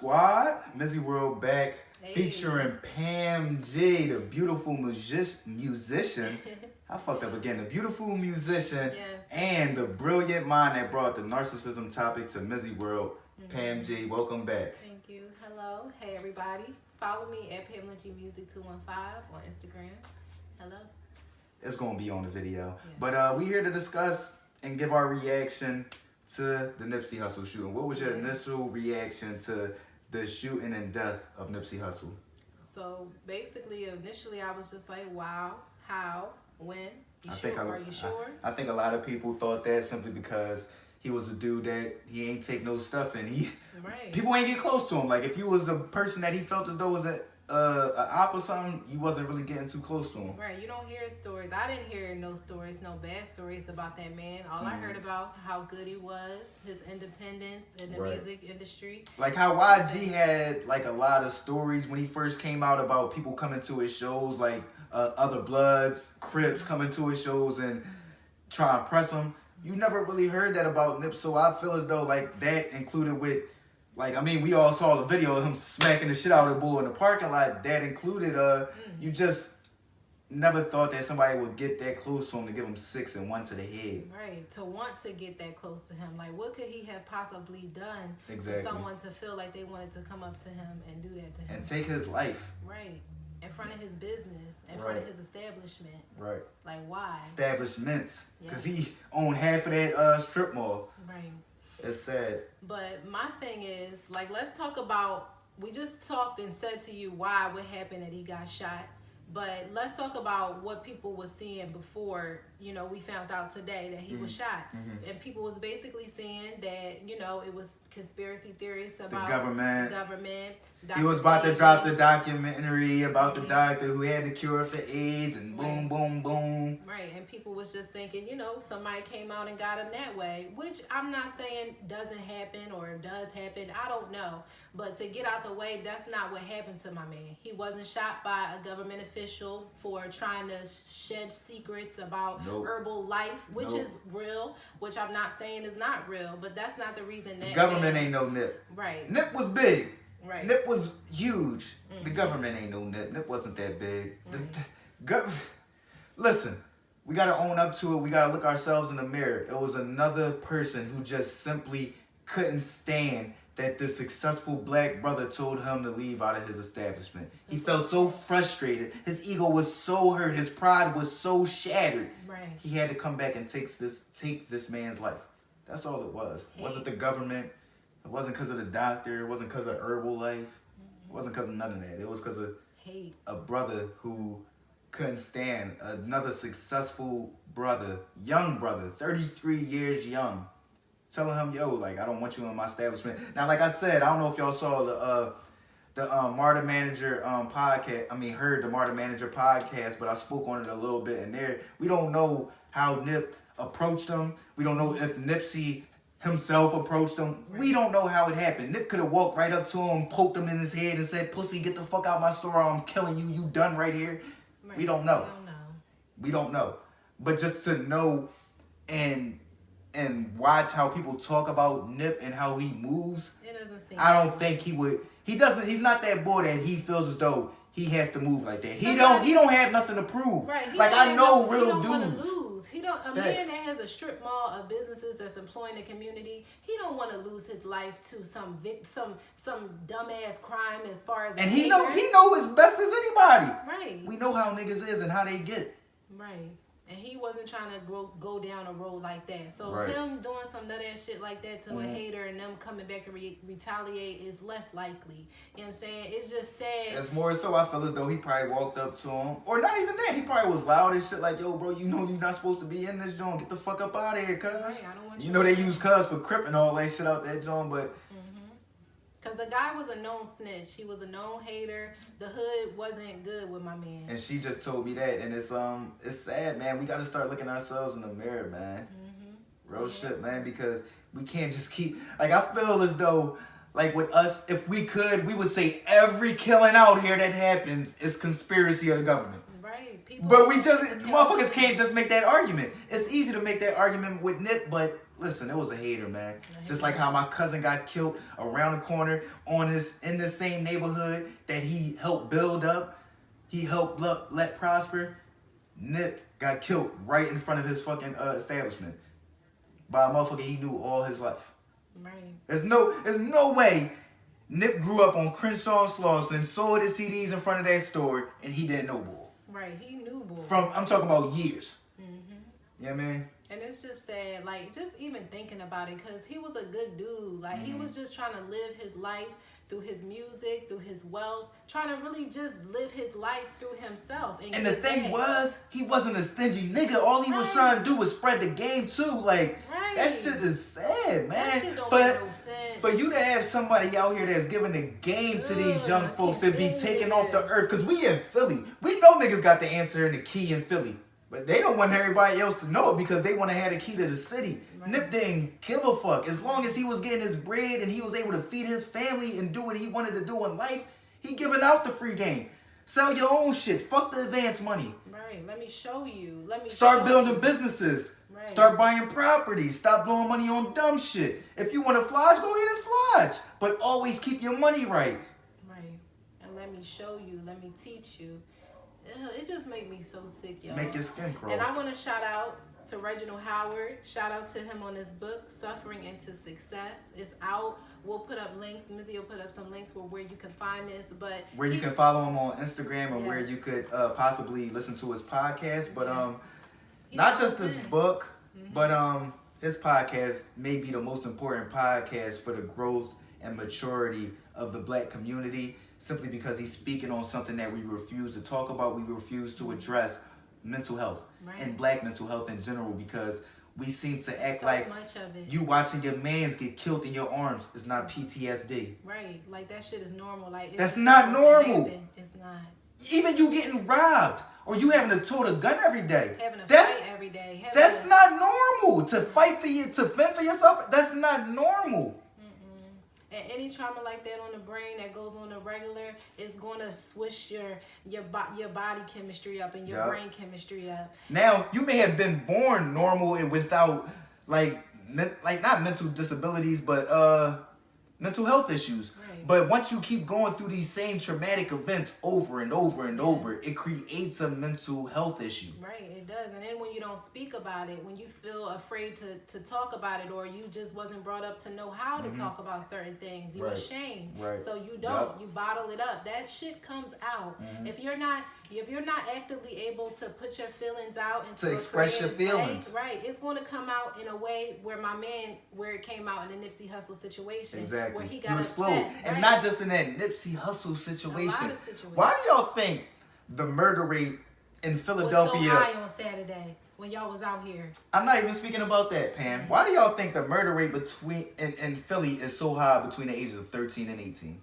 Squad? MizzyWorld back, Hey. featuring Pam G, the beautiful musician. I fucked up again. The beautiful musician Yes. and the brilliant mind that brought the narcissism topic to MizzyWorld. Pam G, welcome back. Thank you. Hello. Hey, everybody. Follow me at Pam G Music 215 on Instagram. Hello. It's going to be on the video. Yes. But we here to discuss and give our reaction to the Nipsey Hussle shooting. What was your initial reaction to the shooting and death of Nipsey Hussle? So basically, initially, I was just like, wow, how, when? Are you sure? I think a lot of people thought that simply because he was a dude that he ain't take no stuff and people ain't get close to him. Like if you was a person that he felt as though was a op or something, you wasn't really getting too close to him. Right, you don't hear stories. I didn't hear no stories, no bad stories about that man. All I heard about how good he was, his independence in the music industry. Like how YG had like a lot of stories when he first came out about people coming to his shows, like other Bloods, Crips coming to his shows and trying to press him. You never really heard that about Nip, so I feel as though like that included with, like, I mean, we all saw the video of him smacking the shit out of the bull in the parking lot. That included, you just never thought that somebody would get that close to him to give him 6 and 1 to the head. Right, to want to get that close to him. Like, what could he have possibly done Exactly. for someone to feel like they wanted to come up to him and do that to him? And take his life. Right, in front of his business, in front of his establishment. Right. Like, why? Establishments. Because he owned half of that strip mall. Right. It's sad. But my thing is, like, let's talk about, we just talked and said to you what happened that he got shot. But let's talk about what people were seeing before, you know, we found out today that he was shot. And people was basically saying that, you know, it was conspiracy theories about the government. Dr. He was about to drop the documentary about the doctor who had the cure for AIDS and boom, boom, boom. Right, and people was just thinking, you know, somebody came out and got him that way, which I'm not saying doesn't happen or does happen. I don't know. But to get out the way, that's not what happened to my man. He wasn't shot by a government official for trying to shed secrets about herbal life, which is real, which I'm not saying is not real, but that's not the reason that... The government ain't no Nip. Right. Nip was big. Right. Nip was huge. The government ain't no Nip. Nip wasn't that big. Listen, we got to own up to it. We got to look ourselves in the mirror. It was another person who just simply couldn't stand that the successful black brother told him to leave out of his establishment. He felt so frustrated. His ego was so hurt. His pride was so shattered. Right. He had to come back and take this man's life. That's all it was. It wasn't the government. It wasn't because of the doctor. It wasn't because of herbal life. It wasn't because of none of that. It was because of hate. A brother who couldn't stand another successful brother, young brother, 33 years young, telling him, yo, like, I don't want you in my establishment. Now, like I said, I don't know if y'all saw the Martyr Manager podcast. I mean, heard the Martyr Manager podcast, but I spoke on it a little bit in there. We don't know how Nip approached him. We don't know if Nipsey himself approached him. We don't know how it happened. Nip could have walked right up to him, poked him in his head and said, pussy, get the fuck out my store. I'm killing you. You done right here. Right. We don't know. We don't know. But just to know and watch how people talk about Nip and how he moves, it doesn't seem I don't think he would. He's not that boy that he feels as though he has to move like that. He don't have nothing to prove. Right. Like I know real dudes. A man that has a strip mall of businesses that's employing the community, he don't want to lose his life to some dumbass crime as far as. And he know as best as anybody. Right. We know how niggas is and how they get. Right. And he wasn't trying to go down a road like that. So him doing some nut ass shit like that to a hater and them coming back to retaliate is less likely. You know what I'm saying? It's just sad. It's more so I feel as though he probably walked up to him. Or not even that. He probably was loud as shit like, yo, bro, you know you're not supposed to be in this joint. Get the fuck up out of here, cuz. Right, I don't want you know they use cuz for crip and all that shit out that joint, but... Because the guy was a known snitch. He was a known hater. The hood wasn't good with my man. And she just told me that. And it's sad, man. We got to start looking ourselves in the mirror, man. Real shit, man. Because we can't just keep... Like, I feel as though, like, with us, if we could, we would say every killing out here that happens is conspiracy of the government. Right. People But we just, Yeah. motherfuckers can't just make that argument. It's easy to make that argument with Nip, but listen, it was a hater, man. Just like how my cousin got killed around the corner in this same neighborhood that he helped build up, he helped let prosper. Nip got killed right in front of his fucking establishment by a motherfucker he knew all his life. Right. There's no way Nip grew up on Crenshaw and Slauson, sold his CDs in front of that store, and he didn't know bull. Right, he knew bull. I'm talking about years. Mm-hmm. Yeah, man. And it's just sad, like, just even thinking about it, because he was a good dude. Like, he was just trying to live his life through his music, through his wealth, trying to really just live his life through himself. And the thing was, he wasn't a stingy nigga. All he was trying to do was spread the game, too. Like, that shit is sad, man. That shit don't make no sense. For you to have somebody out here that's giving the game to these young folks to be taken off the earth, because we in Philly. We know niggas got the answer and the key in Philly. But they don't want everybody else to know it because they want to have the key to the city. Right. Nip didn't give a fuck. As long as he was getting his bread and he was able to feed his family and do what he wanted to do in life, he giving out the free game. Sell your own shit. Fuck the advance money. Right. Let me show you. Start building businesses. Right. Start buying properties. Stop blowing money on dumb shit. If you want to flodge, go ahead and flodge. But always keep your money right. Right. And let me show you. Let me teach you. It just made me so sick, y'all. Make your skin crawl. And I want to shout out to Reginald Howard. Shout out to him on his book, Suffering into Success. It's out. We'll put up links. Mizzy will put up some links for where you can find this. But where you can follow him on Instagram and where you could possibly listen to his podcast. But not just his book, but his podcast may be the most important podcast for the growth and maturity of the black community. Simply because he's speaking on something that we refuse to talk about, we refuse to address mental health and black mental health in general, because we seem to act like you watching your mans get killed in your arms is not PTSD. Right, like that shit is normal. Like that's not normal. It's not. Even you getting robbed or you having to tote a gun every day. Having to fight every day. That's not normal. To fight for you, to fend for yourself, that's not normal. And any trauma like that on the brain that goes on the regular is going to switch your body chemistry up and your brain chemistry up. Now, you may have been born normal and without, like not mental disabilities, but mental health issues. Right. But once you keep going through these same traumatic events over and over and over, it creates a mental health issue. Right, it does. And then when you don't speak about it, when you feel afraid to talk about it, or you just wasn't brought up to know how to talk about certain things, you're ashamed. Right. So you don't. You bottle it up. That shit comes out. If you're not actively able to put your feelings out and to express your feelings, right, it's going to come out in a way where it came out in the Nipsey Hussle situation. Exactly. Where he got you explode. upset, and not just in that Nipsey Hussle situation. Why do y'all think the murder rate in Philadelphia was so high on Saturday when y'all was out here? I'm not even speaking about that, Pam. Why do y'all think the murder rate in Philly is so high between the ages of 13 and 18?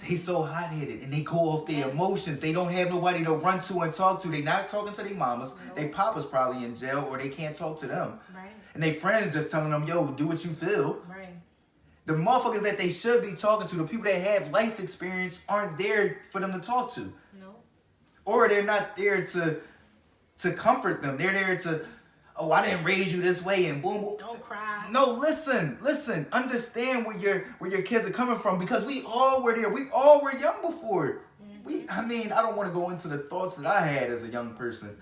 They so hot-headed and they go off their emotions. They don't have nobody to run to and talk to. They not talking to their mamas. Nope. They papa's probably in jail or they can't talk to them. Right. And they friends just telling them, yo, do what you feel. Right. The motherfuckers that they should be talking to, the people that have life experience, aren't there for them to talk to. No. Or they're not there to comfort them. They're there to, oh, I didn't raise you this way and boom, boom. Don't cry. No, listen. Understand where your kids are coming from, because we all were there. We all were young before. I don't want to go into the thoughts that I had as a young person.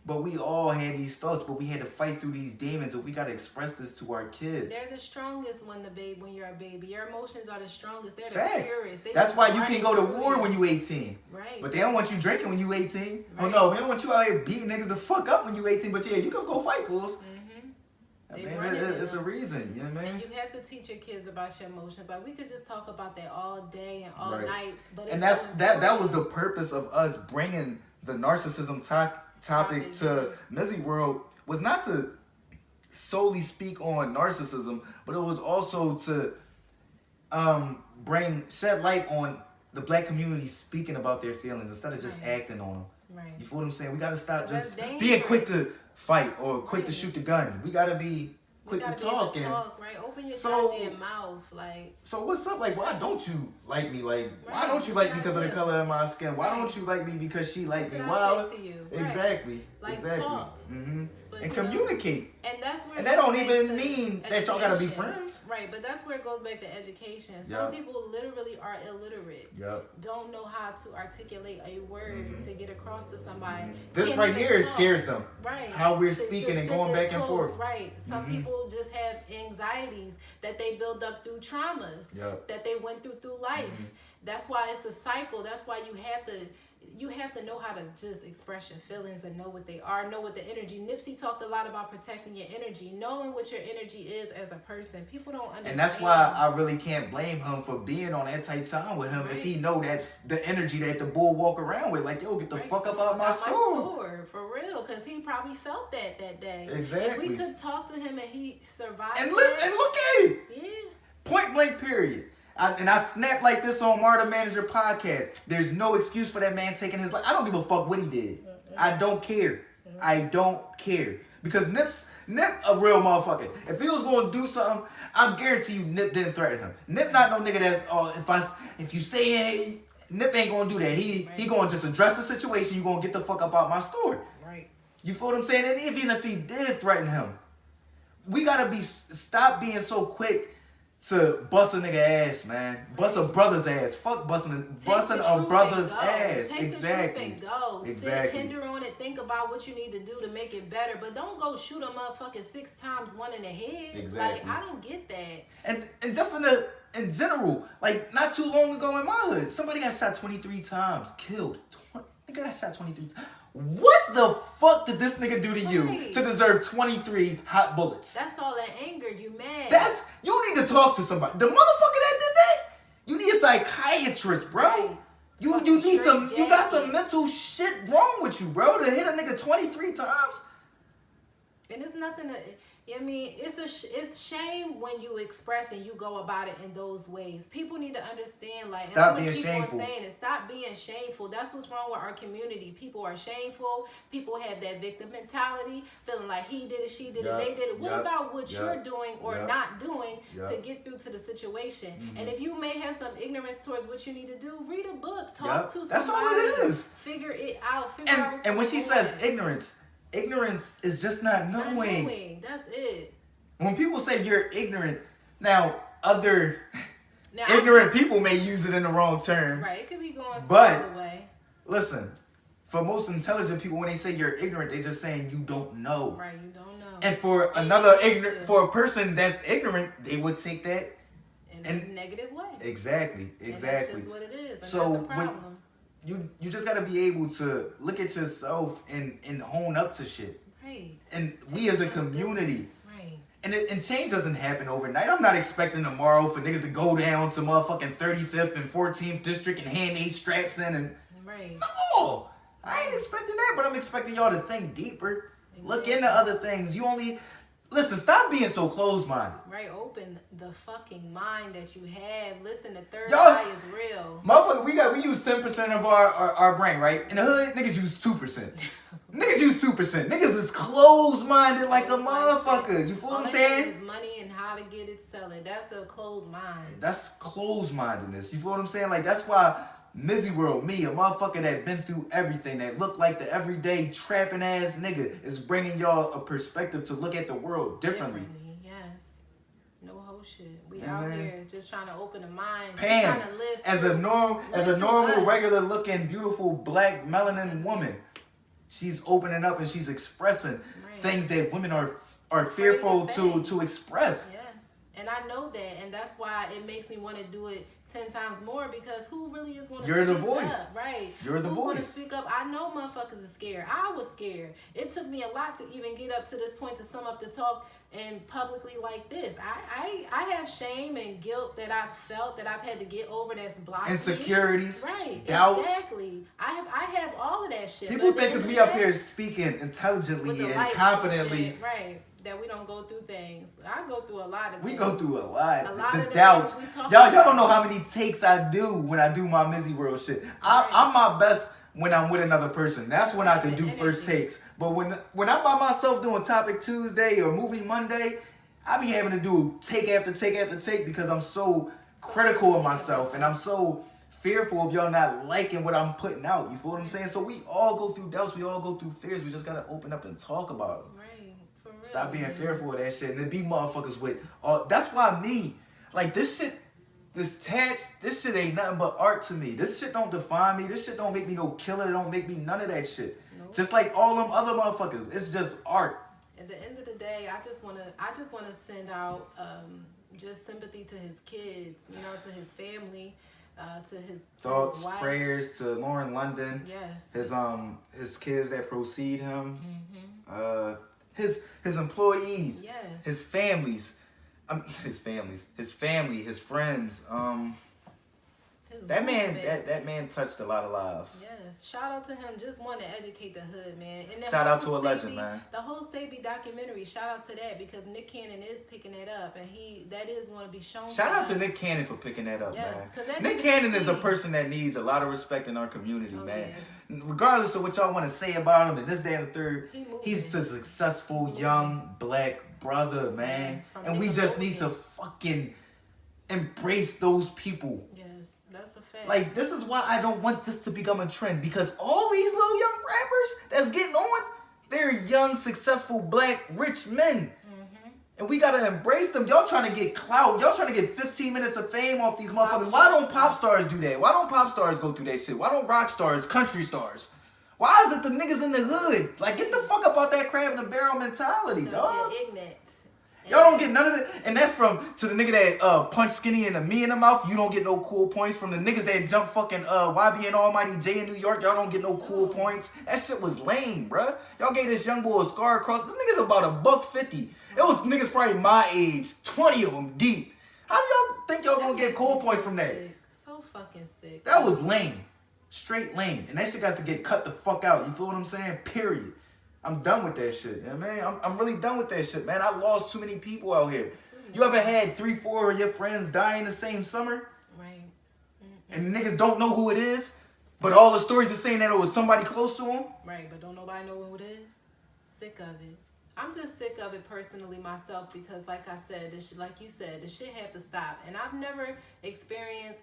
But we all had these thoughts, but we had to fight through these demons, and we got to express this to our kids. They're the strongest when you're a baby. Your emotions are the strongest. They're the purest. That's why you can go to war when you 18. Right. But they don't want you drinking when you 18. Right. Oh no, they don't want you out here beating niggas the fuck up when you 18. But yeah, you can go fight fools. It's a reason, you know what I mean? And you have to teach your kids about your emotions. Like, we could just talk about that all day and all night. But that was the purpose of us bringing the narcissism topic to MizzyWorld, was not to solely speak on narcissism, but it was also to shed light on the black community speaking about their feelings instead of just acting on them. Right. You feel what I'm saying? We gotta stop just being quick to fight or quick to shoot the gun. We gotta be quick to gotta talk. be able to And talk, right? Open your so, goddamn mouth, like. so what's up? Like, why don't you like me? Like, why Right, don't you what like me did I because of the do? color of my skin? Why Right. don't you like me because she like me? What did Why? I say to you? Right. Exactly. Like, exactly. talk. And But, you know, communicate. and that's where. And it that goes don't back even to mean that y'all gotta be education. friends. Right, but that's where it goes back to education. Some Yup. people literally are illiterate. Yep. Don't know how to articulate a word to get across to somebody. This Can't right even here talk. scares them. Right. How we're To speaking just and sit going this back and close, forth. Right. Some people just have anxieties that they build up through traumas Yup. that they went through life. That's why it's a cycle. That's why you have to know how to just express your feelings and know what they are, know what the energy. Nipsey talked a lot about protecting your energy, knowing what your energy is as a person. People don't understand. And that's why I really can't blame him for being on that type time with him if he know that's the energy that the bull walk around with. Like, yo, get the fuck up out my store. For real, because he probably felt that day. Exactly. If we could talk to him and he survived And listen, and look at it. yeah. Point blank, period. I snapped like this on Marta Manager podcast. There's no excuse for that man taking his life. I don't give a fuck what he did. I don't care. I don't care. Because Nip a real motherfucker. If he was going to do something, I guarantee you Nip didn't threaten him. Nip not no nigga that's, if you stay in, Nip ain't going to do that. He going to just address the situation. You going to get the fuck up out my store. Right. You feel what I'm saying? And even if he did threaten him, we got to stop being so quick to bust a nigga ass, man. Bust a brother's ass. Fuck busting a brother's ass. Take Exactly. The truth and go. Exactly. Sit, hinder on it. Think about what you need to do to make it better. But don't go shoot a motherfucker 6 times, 1 in the head. Exactly. Like, I don't get that. And just in general, like not too long ago in my hood, somebody got shot 23 times, killed. Nigga got shot 23 times. What the fuck did this nigga do to you to deserve 23 hot bullets? That's all that anger. You mad. You need to talk to somebody. The motherfucker that did that, you need a psychiatrist, bro. Right. You need some. You got some mental shit wrong with you, bro. To hit a nigga 23 times. And it's nothing to. I mean, it's shame when you express and you go about it in those ways. People need to understand, like, stop and being keep shameful. On saying it. Stop being shameful. That's what's wrong with our community. People are shameful. People have that victim mentality, feeling like he did it, she did it, they did it. What about what you're doing or not doing to get through to the situation? And if you may have some ignorance towards what you need to do, read a book, talk to somebody. That's all it is. Figure it out. And when she says ignorance is just not knowing. That's it. When people say you're ignorant, now ignorant people may use it in the wrong term. Right, it could be going some But other way. Listen, for most intelligent people, when they say you're ignorant, they're just saying you don't know. Right, you don't know. And for for a person that's ignorant, they would take that in a negative way. Exactly. And that's just what it is. And so that's the problem. You just gotta be able to look at yourself and hone up to shit. Right. And we as a community. Right. And change doesn't happen overnight. I'm not expecting tomorrow for niggas to go down to motherfucking 35th and 14th district and hand these straps in and right. No, I ain't expecting that, but I'm expecting y'all to think deeper. Exactly. Look into other things. Listen, stop being so closed-minded. Right, open the fucking mind that you have. Listen, the third eye is real. Motherfucker, we use 10% of our brain, right? In the hood, niggas use 2%. Niggas use 2%. Niggas is closed-minded like a motherfucker. You feel what I'm saying? Is money and how to get it, sell it. That's a closed mind. That's closed-mindedness. You feel what I'm saying? Like, that's why MizzyWorld, me, a motherfucker that been through everything, that look like the everyday trapping ass nigga, is bringing y'all a perspective to look at the world differently. Yes. No whole shit. We out here just trying to open the mind. Pam, trying to live as a normal, regular looking, beautiful black melanin woman, she's opening up and she's expressing things that women are fearful to express. Yes. And I know that, and that's why it makes me want to do it 10 times more, because who really is going to You're speak the voice. up? Right. You're the Who's voice. going to speak up? I know motherfuckers are scared. I was scared. It took me a lot to even get up to this point to sum up to talk and publicly like this. I have shame and guilt that I've felt that I've had to get over that's blocked Insecurities. me. Right. Doubts. Exactly. I have all of that shit. People think because we up here speaking intelligently and confidently. Shit, right. That we don't go through things. I go through a lot of things. We go through a lot. A lot the of doubts. Y'all don't know how many takes I do when I do my MizzyWorld shit. I'm my best when I'm with another person. That's when I can do first takes. But when I'm by myself doing Topic Tuesday or Movie Monday, I be having to do take after take after take because I'm so critical of myself and I'm so fearful of y'all not liking what I'm putting out. You feel what I'm saying? So we all go through doubts. We all go through fears. We just gotta open up and talk about them. Right. For real. Stop being fearful of that shit. And then be motherfuckers with all. That's why me, like this shit, this tats, this shit ain't nothing but art to me. This shit don't define me. This shit don't make me no killer. It don't make me none of that shit. Nope. Just like all them other motherfuckers. It's just art. At the end of the day, I just wanna send out just sympathy to his kids, you know, to his family, to his Thoughts, wife. prayers to Lauren London. Yes. His kids that precede him. Mm-hmm. His employees. Yes. His families. His family, his friends. That man touched a lot of lives. Yes, shout out to him. Just want to educate the hood, man. And the Shout out to a whole legend, man. The whole Sabi documentary. Shout out to that because Nick Cannon is picking it up, and that is going to be shown. Shout out to Nick Cannon for picking that up, Yes, 'cause that man. Nick nigga Cannon can is a see. person that needs a lot of respect in our community, man. Yeah. Regardless of what y'all want to say about him and this, that, and the third, He moving. he's a successful young black brother, man. Yes, from And we just need to Nickelodeon. fucking embrace those people. Yes, that's a fact. Like, this is why I don't want this to become a trend. Because all these little young rappers that's getting on, they're young, successful, black, rich men. Mm-hmm. And we gotta embrace them. Y'all trying to get clout. Y'all trying to get 15 minutes of fame off these motherfuckers. Why don't pop stars do that? Why don't pop stars go through that shit? Why don't rock stars, country stars? Why is it the niggas in the hood? Like, get the fuck up out that crab in the barrel mentality, dog. You're ignorant. Y'all don't get none of it. And that's from to the nigga that punch Skinny and the me in the mouth. You don't get no cool points. From the niggas that jump fucking YB and Almighty J in New York. Y'all don't get no cool points. That shit was lame, bruh. Y'all gave this young boy a scar across. This nigga's about $150. It was niggas probably my age. 20 of them deep. How do y'all think y'all gonna get cool points from that? So fucking sick. That was lame. Straight lame. And that shit got to get cut the fuck out. You feel what I'm saying? Period. I'm done with that shit, yeah, man. I'm really done with that shit, man. I lost too many people out here. You ever had 3, 4 of your friends die in the same summer? Right. And niggas don't know who it is? But all the stories are saying that it was somebody close to them? Right, but don't nobody know who it is? Sick of it. I'm just sick of it personally myself because, like I said, like you said, the shit have to stop. And I've never experienced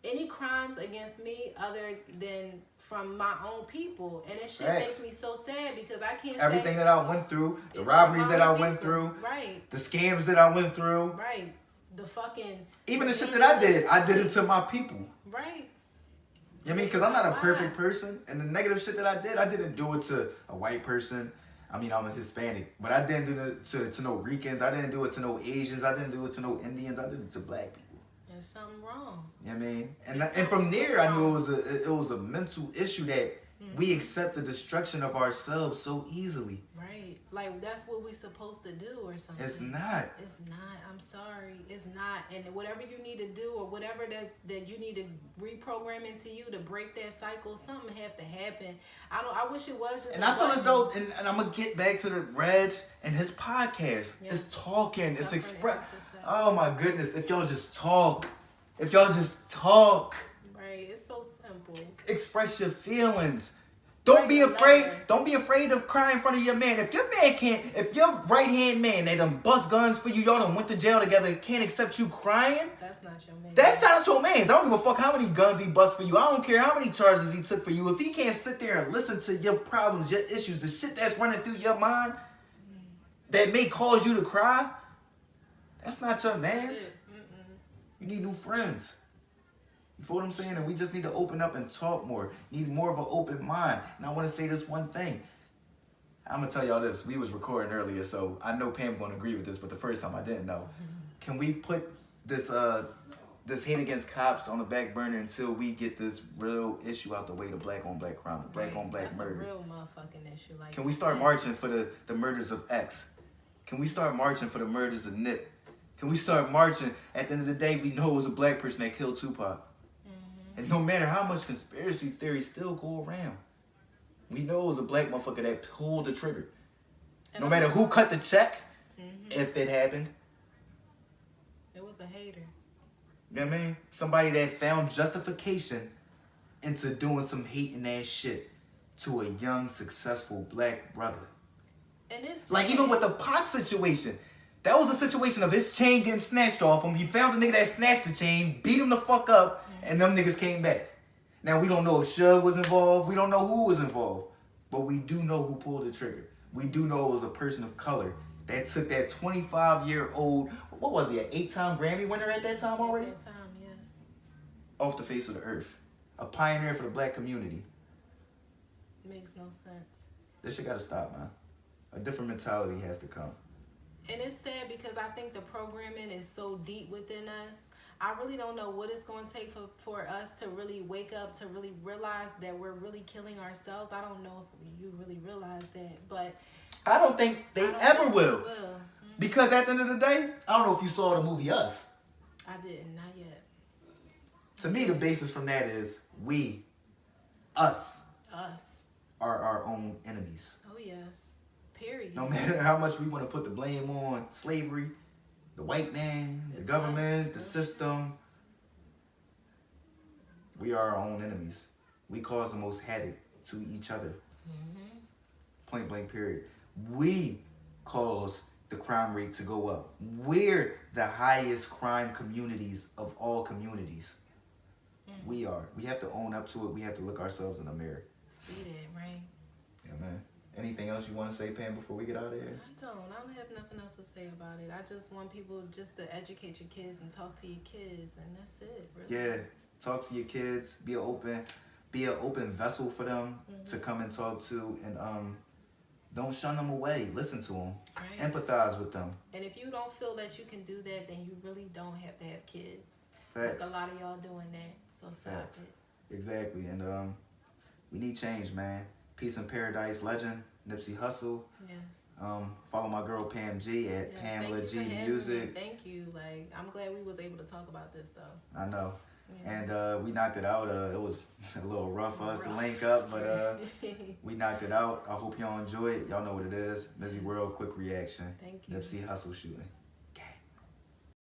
any crimes against me other than from my own people. And it shit makes me so sad because I can't Everything say that I went through, the it's robberies from that my I own went people. through, Right. the scams that I went through, Right. The fucking... even the shit that I did it to my people. Right. You know what I mean? Because I'm not a perfect person. And the negative shit that I didn't do it to a white person. I mean, I'm a Hispanic. But I didn't do it to no Ricans. I didn't do it to no Asians. I didn't do it to no Indians. I did it to black people. There's something wrong. You know what I mean? And from there, I knew it was a mental issue that we accept the destruction of ourselves so easily. Right. Like, that's what we're supposed to do or something. It's not. It's not. I'm sorry. It's not. And whatever you need to do or whatever that you need to reprogram into you to break that cycle, something have to happen. I wish it was just And I feel as though, and I'm going to get back to the Reg and his podcast. Yes. It's talking. It's Suffering express. is success. Oh my goodness. If y'all just talk. If y'all just talk. Right. It's so simple. Express your feelings. Don't be afraid. Never. Don't be afraid of crying in front of your man. If your right hand man, they done bust guns for you, y'all done went to jail together, can't accept you crying. That's not your man. That's not your man. I don't give a fuck how many guns he bust for you. I don't care how many charges he took for you. If he can't sit there and listen to your problems, your issues, the shit that's running through your mind that may cause you to cry, that's not your man's. You need new friends. You feel what I'm saying? And we just need to open up and talk more. Need more of an open mind. And I want to say this one thing. I'm going to tell y'all this. We was recording earlier, so I know Pam going to agree with this, but the first time I didn't know. Can we put this hate against cops on the back burner until we get this real issue out the way, the black on black crime, the black on black That's murder? a real motherfucking issue. Like, Can we start marching for the murders of X? Can we start marching for the murders of Nip? Can we start marching? At the end of the day, we know it was a black person that killed Tupac. And no matter how much conspiracy theories still go around, we know it was a black motherfucker that pulled the trigger. And No matter who cut the check, if it happened. It was a hater. You know what I mean? Somebody that found justification into doing some hating ass shit to a young, successful black brother. And it's Like even with the Pac situation, That was a situation of his chain getting snatched off him. He found the nigga that snatched the chain, beat him the fuck up, and them niggas came back. Now, we don't know if Suge was involved. We don't know who was involved. But we do know who pulled the trigger. We do know it was a person of color that took that 25-year-old, what was he, an 8-time Grammy winner at that time already? At that time, yes. Off the face of the earth. A pioneer for the black community. Makes no sense. This shit gotta stop, man. A different mentality has to come. And it's sad because I think the programming is so deep within us. I really don't know what it's going to take for us to really wake up, to really realize that we're really killing ourselves. I don't know if you really realize that, but I don't think they ever will. Mm-hmm. Because at the end of the day, I don't know if you saw the movie Us. I didn't, not yet. To me, the basis from that is us, Us. are our own enemies. Oh, yes. Period. No matter how much we want to put the blame on slavery, the white man, the government, the system, we are our own enemies. We cause the most havoc to each other. Mm-hmm. Point blank period. We cause the crime rate to go up. We're the highest crime communities of all communities. Mm-hmm. We are. We have to own up to it. We have to look ourselves in the mirror. See that, right? Yeah, man. Anything else you want to say, Pam, before we get out of here? I don't have nothing else to say about it. I just want people just to educate your kids and talk to your kids, and that's it, really. Yeah. Talk to your kids. Be an open vessel for them to come and talk to, and don't shun them away. Listen to them. Right. Empathize with them. And if you don't feel that you can do that, then you really don't have to have kids. Facts. There's a lot of y'all doing that, so stop Facts. it. Exactly. And we need change, man. Peace in Paradise legend, Nipsey Hussle. Yes. Follow my girl Pam G at Yes, Pamela thank G you for having Music. me. Thank you. Like, I'm glad we was able to talk about this though. I know. Yeah. And we knocked it out. It was a little rough for us to link up, but we knocked it out. I hope y'all enjoy it. Y'all know what it is. MizzyWorld, quick reaction. Thank you. Nipsey Hussle shooting.